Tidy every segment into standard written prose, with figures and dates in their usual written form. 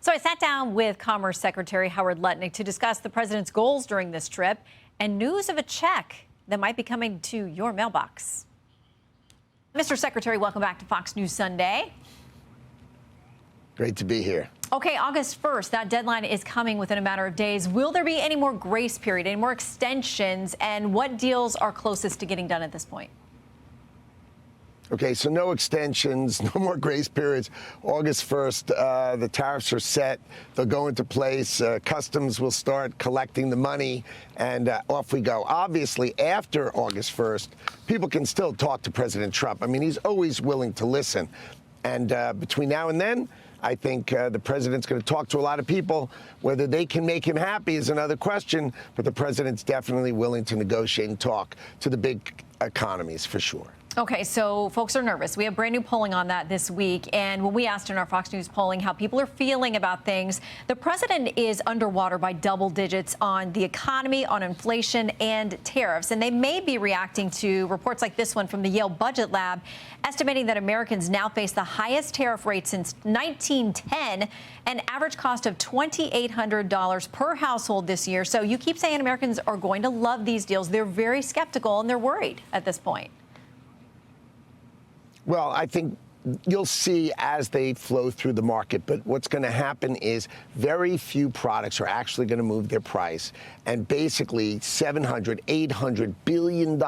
So I sat down with Commerce Secretary Howard Lutnick to discuss the president's goals during this trip and news of a check that might be coming to your mailbox. Mr. Secretary, welcome back to Fox News Sunday. Great to be here. Okay, August 1st, that deadline is coming within a matter of days. Will there be any more grace period, any more extensions, and what deals are closest to getting done at this point? Okay, so no extensions, no more grace periods. August 1st, the tariffs are set. They'll go into place. Customs will start collecting the money, and off we go. Obviously, after August 1st, people can still talk to President Trump. I mean, he's always willing to listen. And between now and then, I think the president's going to talk to a lot of people. Whether they can make him happy is another question, but the president's definitely willing to negotiate and talk to the big economies for sure. Okay, so folks are nervous. We have brand new polling on that this week. And when we asked in our Fox News polling how people are feeling about things, the president is underwater by double digits on the economy, on inflation, and tariffs. And they may be reacting to reports like this one from the Yale Budget Lab, estimating that Americans now face the highest tariff rate since 1910, an average cost of $2,800 per household this year. So you keep saying Americans are going to love these deals. They're very skeptical and they're worried at this point. Well, I think you'll see as they flow through the market. But what's going to happen is very few products are actually going to move their price. And basically $700, $800 billion.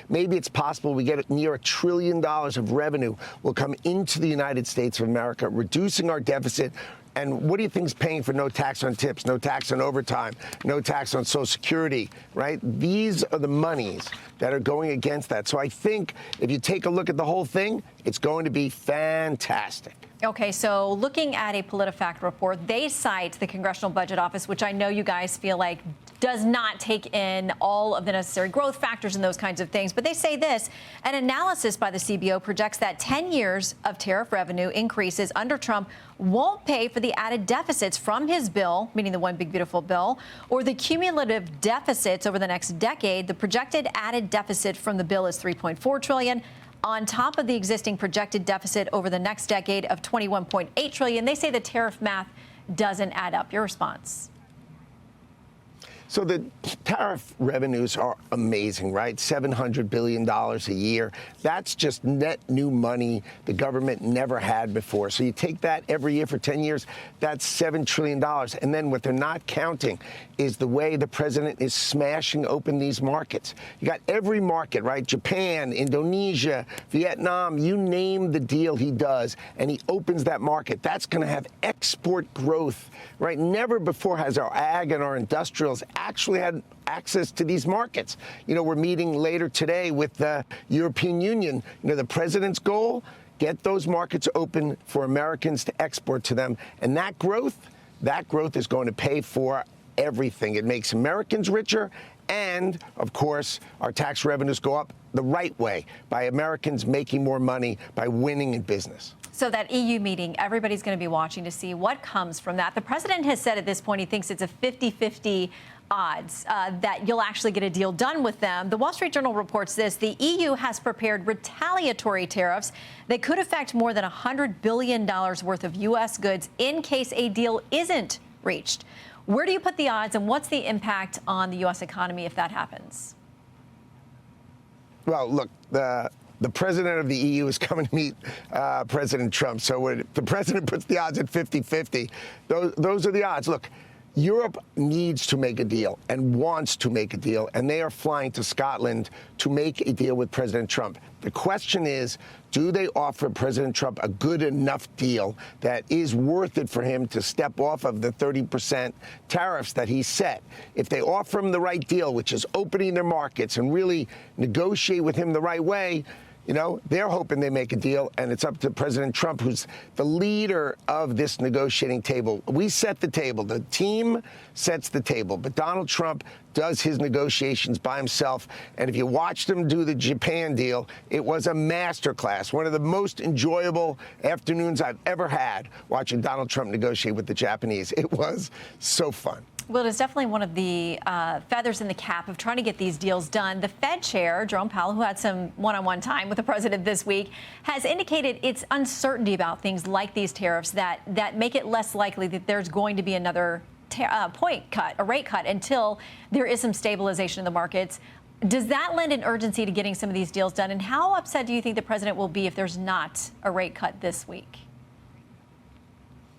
Maybe it's possible we get near $1 trillion of revenue will come into the United States of America, reducing our deficit. And what do you think is paying for no tax on tips, no tax on overtime, no tax on Social Security, right? These are the monies that are going against that. So I think if you take a look at the whole thing, it's going to be fantastic. Okay, so looking at a PolitiFact report, they cite the Congressional Budget Office, which I know you guys feel like does not take in all of the necessary growth factors and those kinds of things. But they say this, an analysis by the CBO projects that 10 years of tariff revenue increases under Trump won't pay for the added deficits from his bill, meaning the one big beautiful bill, or the cumulative deficits over the next decade. The projected added deficit from the bill is $3.4 trillion. On top of the existing projected deficit over the next decade of $21.8 trillion. They say the tariff math doesn't add up. Your response? So the tariff revenues are amazing, right? $700 billion a year. That's just net new money the government never had before. So you take that every year for 10 years, that's $7 trillion. And then what they're not counting is the way the president is smashing open these markets. You got every market, right? Japan, Indonesia, Vietnam, you name the deal he does, and he opens that market. That's going to have export growth, right? Never before has our ag and our industrials actually had access to these markets. You know, we're meeting later today with the European Union. You know, the president's goal, get those markets open for Americans to export to them. And that growth is going to pay for everything. It makes Americans richer. And, of course, our tax revenues go up the right way by Americans making more money by winning in business. So that EU meeting, everybody's going to be watching to see what comes from that. The president has said at this point he thinks it's a 50-50 odds that you'll actually get a deal done with them. The Wall Street Journal reports this. The EU has prepared retaliatory tariffs that could affect more than $100 billion worth of U.S. goods in case a deal isn't reached. Where do you put the odds, and what's the impact on the U.S. economy if that happens? Well, look, the president of the EU is coming to meet President Trump. So when the president puts the odds at 50-50, those are the odds. Look, Europe needs to make a deal and wants to make a deal, and they are flying to Scotland to make a deal with President Trump. The question is, do they offer President Trump a good enough deal that is worth it for him to step off of the 30% tariffs that he set? If they offer him the right deal, which is opening their markets and really negotiate with him the right way, you know, they're hoping they make a deal, and it's up to President Trump, who's the leader of this negotiating table. We set the table. The team sets the table, but Donald Trump does his negotiations by himself. And if you watched him do the Japan deal, it was a masterclass. One of the most enjoyable afternoons I've ever had watching Donald Trump negotiate with the Japanese. It was so fun. Well, it's definitely one of the feathers in the cap of trying to get these deals done. The Fed chair, Jerome Powell, who had some one-on-one time with the president this week, has indicated it's uncertainty about things like these tariffs that make it less likely that there's going to be another a rate cut until there is some stabilization in the markets. Does that lend an urgency to getting some of these deals done? And how upset do you think the president will be if there's not a rate cut this week?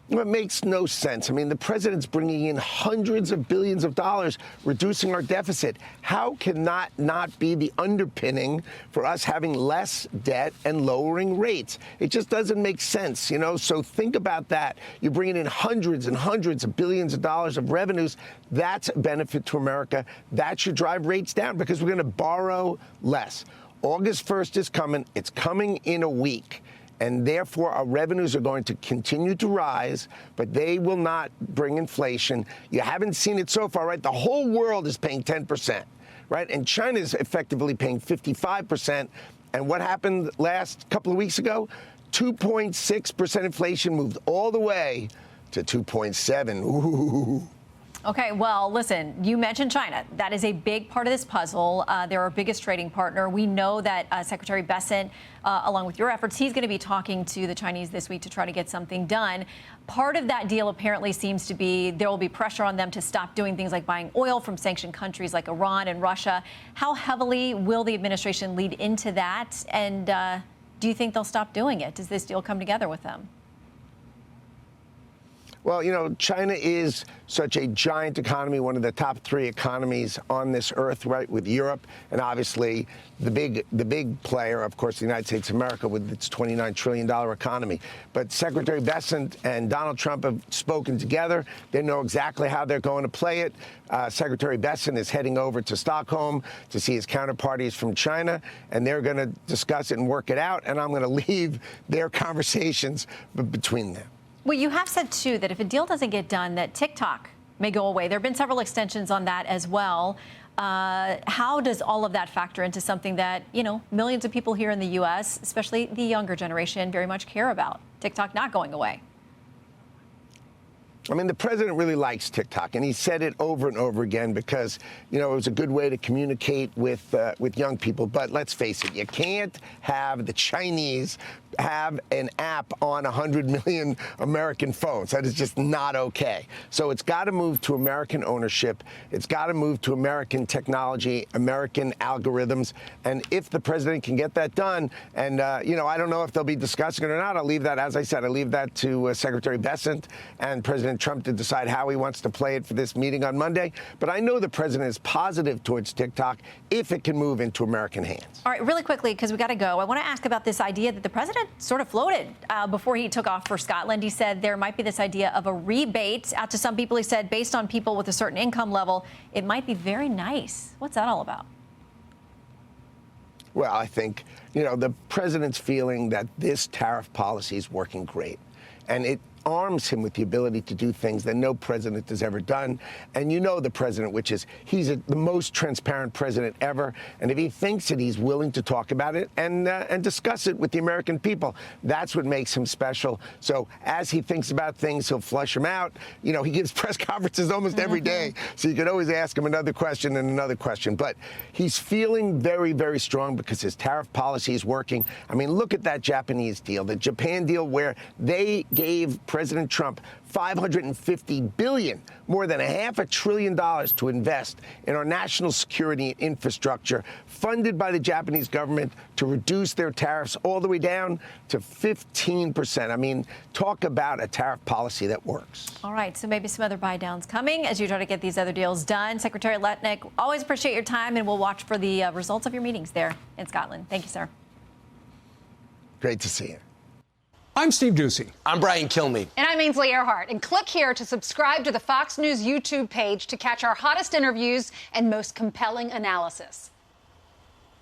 Well, it makes no sense. I mean, the president's bringing in hundreds of billions of dollars, reducing our deficit. How can that not be the underpinning for us having less debt and lowering rates? It just doesn't make sense, you know? So think about that. You're bringing in hundreds and hundreds of billions of dollars of revenues. That's a benefit to America. That should drive rates down because we're going to borrow less. August 1st is coming. It's coming in a week. And therefore, our revenues are going to continue to rise, but they will not bring inflation. You haven't seen it so far, right? The whole world is paying 10%, right? And China is effectively paying 55%. And what happened last couple of weeks ago? 2.6% inflation moved all the way to 2.7. Ooh. Okay, well, listen, you mentioned China. That is a big part of this puzzle. They're our biggest trading partner. We know that Secretary Bessent, along with your efforts, he's going to be talking to the Chinese this week to try to get something done. Part of that deal apparently seems to be there will be pressure on them to stop doing things like buying oil from sanctioned countries like Iran and Russia. How heavily will the administration lead into that? And do you think they'll stop doing it? Does this deal come together with them? Well, you know, China is such a giant economy, one of the top 3 economies on this earth, right, with Europe, and obviously the big player, of course, the United States of America with its $29 trillion economy. But Secretary Bessent and Donald Trump have spoken together. They know exactly how they're going to play it. Secretary Bessent is heading over to Stockholm to see his counterparties from China, and they're going to discuss it and work it out, and I'm going to leave their conversations between them. Well, you have said, too, that if a deal doesn't get done, that TikTok may go away. There have been several extensions on that as well. How does all of that factor into something that, you know, millions of people here in the U.S., especially the younger generation, very much care about? TikTok not going away. I mean, the president really likes TikTok, and he said it over and over again because, you know, it was a good way to communicate with young people. But let's face it, you can't have the Chinese have an app on 100 million American phones. That is just not okay. So it's got to move to American ownership. It's got to move to American technology, American algorithms. And if the president can get that done, and, you know, I don't know if they'll be discussing it or not. I'll leave that, as I said, I leave that to Secretary Bessent and President Trump to decide how he wants to play it for this meeting on Monday. But I know the president is positive towards TikTok if it can move into American hands. All right, really quickly, because we got to go, I want to ask about this idea that the president sort of floated before he took off for Scotland. He said there might be this idea of a rebate out to some people. He said based on people with a certain income level, it might be very nice. What's that all about? Well, I think, you know, the president's feeling that this tariff policy is working great. And it arms him with the ability to do things that no president has ever done. And you know the president, which is he's the most transparent president ever. And if he thinks it, he's willing to talk about it and discuss it with the American people. That's what makes him special. So as he thinks about things, he'll flush them out. You know, he gives press conferences almost every day. So you can always ask him another question and another question. But he's feeling very, very strong because his tariff policy is working. I mean, look at that Japanese deal, the Japan deal, where they gave President Trump $550 billion, more than $500 billion to invest in our national security and infrastructure, funded by the Japanese government to reduce their tariffs all the way down to 15%. I mean, talk about a tariff policy that works. All right, so maybe some other buy downs coming as you try to get these other deals done. Secretary Lutnick, always appreciate your time, and we'll watch for the results of your meetings there in Scotland. Thank you, sir. Great to see you. I'm Steve Doocy. I'm Brian Kilmeade. And I'm Ainsley Earhart. And click here to subscribe to the Fox News YouTube page to catch our hottest interviews and most compelling analysis.